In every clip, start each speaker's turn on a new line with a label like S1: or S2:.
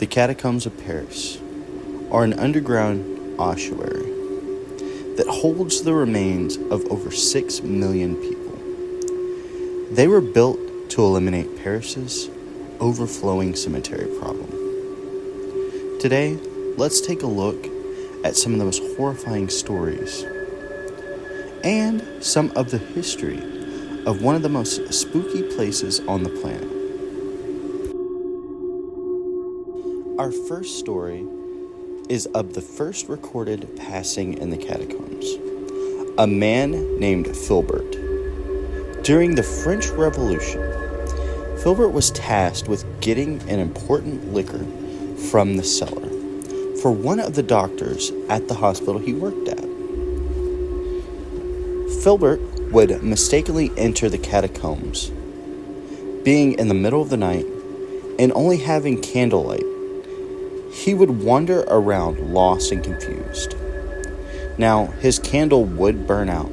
S1: The Catacombs of Paris are an underground ossuary that holds the remains of over 6 million people. They were built to eliminate Paris's overflowing cemetery problem. Today, let's take a look at some of the most horrifying stories and some of the history of one of the most spooky places on the planet. Our first story is of the first recorded passing in the catacombs, a man named Filbert. During the French Revolution, Filbert was tasked with getting an important liquor from the cellar for one of the doctors at the hospital he worked at. Filbert would mistakenly enter the catacombs, being in the middle of the night and only having candlelight. He would wander around lost and confused. Now, his candle would burn out,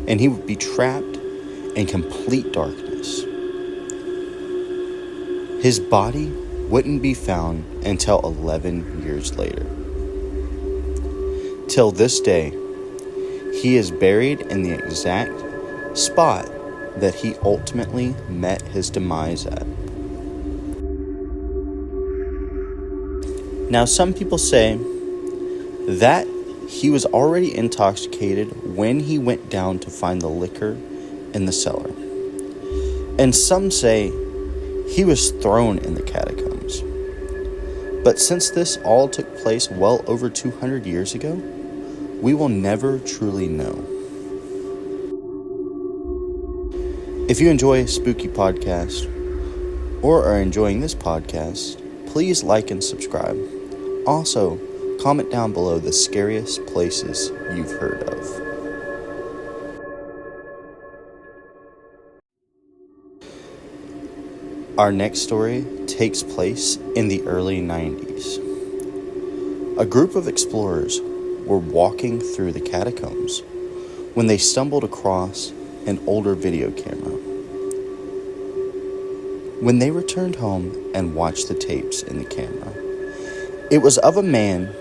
S1: and he would be trapped in complete darkness. His body wouldn't be found until 11 years later. Till this day, he is buried in the exact spot that he ultimately met his demise at. Now, some people say that he was already intoxicated when he went down to find the liquor in the cellar. And some say he was thrown in the catacombs. But since this all took place well over 200 years ago, we will never truly know. If you enjoy Spooky Podcast or are enjoying this podcast, please like and subscribe. Also, comment down below the scariest places you've heard of. Our next story takes place in the early 90s. A group of explorers were walking through the catacombs when they stumbled across an older video camera. When they returned home and watched the tapes in the camera, it was of a man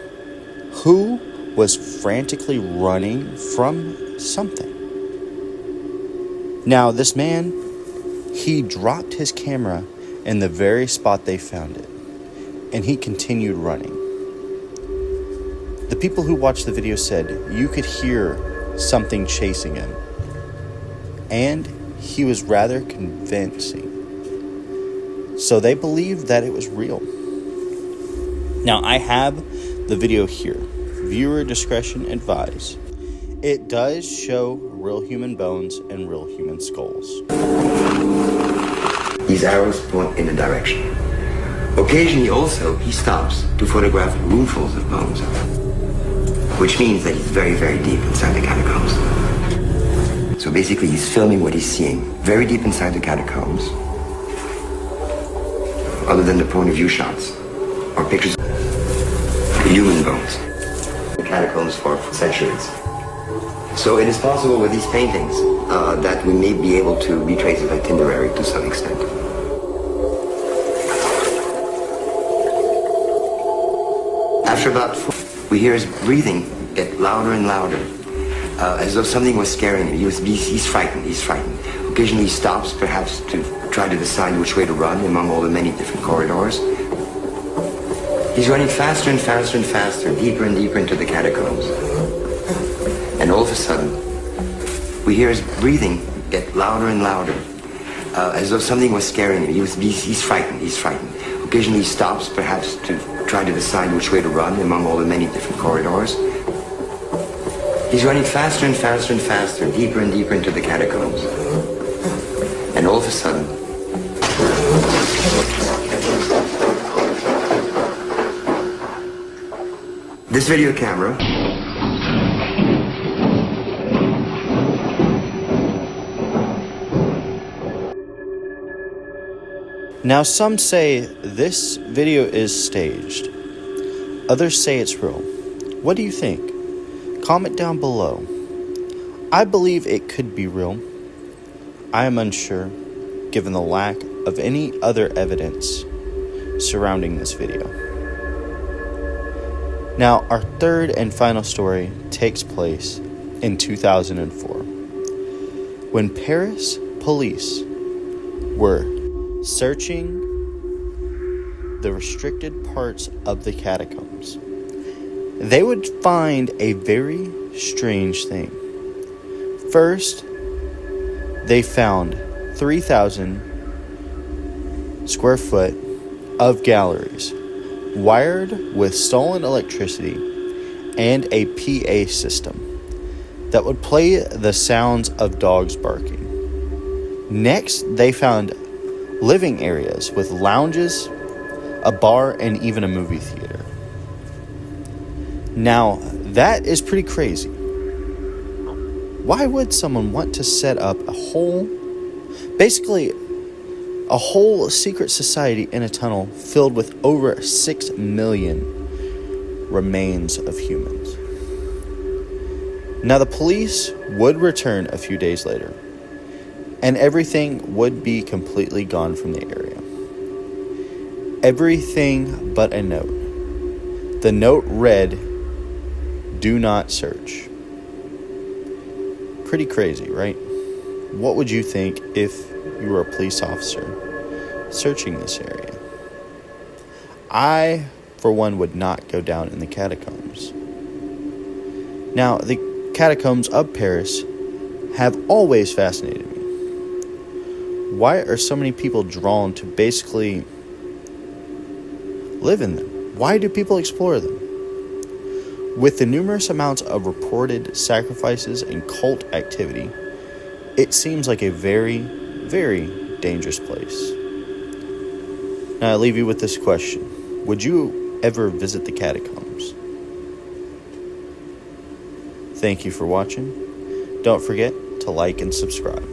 S1: who was frantically running from something. Now, this man, he dropped his camera in the very spot they found it, and he continued running. The people who watched the video said you could hear something chasing him, and he was rather convincing. So they believed that it was real. Now, I have the video here. Viewer discretion advised. It does show real human bones and real human skulls.
S2: These arrows point in a direction. Occasionally also, he stops to photograph roomfuls of bones, which means that he's very, very deep inside the catacombs. So basically, he's filming what he's seeing very deep inside the catacombs, other than the point of view shots or pictures of human bones. The catacombs for centuries. So it is possible with these paintings that we may be able to retrace his itinerary to some extent. After about 4, we hear his breathing get louder and louder, as though something was scaring him. He's frightened. Occasionally he stops, perhaps to try to decide which way to run among all the many different corridors. He's running faster and faster and faster, deeper and deeper into the catacombs. And all of a sudden, we hear his breathing get louder and louder, as though something was scaring him. He's frightened. Occasionally he stops, perhaps to try to decide which way to run among all the many different corridors. He's running faster and faster and faster, deeper and deeper into the catacombs. And all of a sudden, this video camera
S1: Now, some say this video is staged. Others say it's real. What do you think? Comment down below. I believe it could be real. I am unsure, given the lack of any other evidence surrounding this video. Now, our third and final story takes place in 2004, when Paris police were searching the restricted parts of the catacombs. They would find a very strange thing. First, they found 3,000 square foot of galleries wired with stolen electricity and a PA system that would play the sounds of dogs barking. Next, they found living areas with lounges, a bar, and even a movie theater. Now, that is pretty crazy. Why would someone want to set up a whole secret society in a tunnel filled with over 6 million remains of humans? Now, the police would return a few days later, and everything would be completely gone from the area. Everything but a note. The note read, "Do not search." Pretty crazy, right? What would you think if you were a police officer searching this area? I, for one, would not go down in the catacombs. Now, the catacombs of Paris have always fascinated me. Why are so many people drawn to basically live in them? Why do people explore them? With the numerous amounts of reported sacrifices and cult activity, it seems like a very, very dangerous place. Now, I leave you with this question. Would you ever visit the catacombs? Thank you for watching. Don't forget to like and subscribe.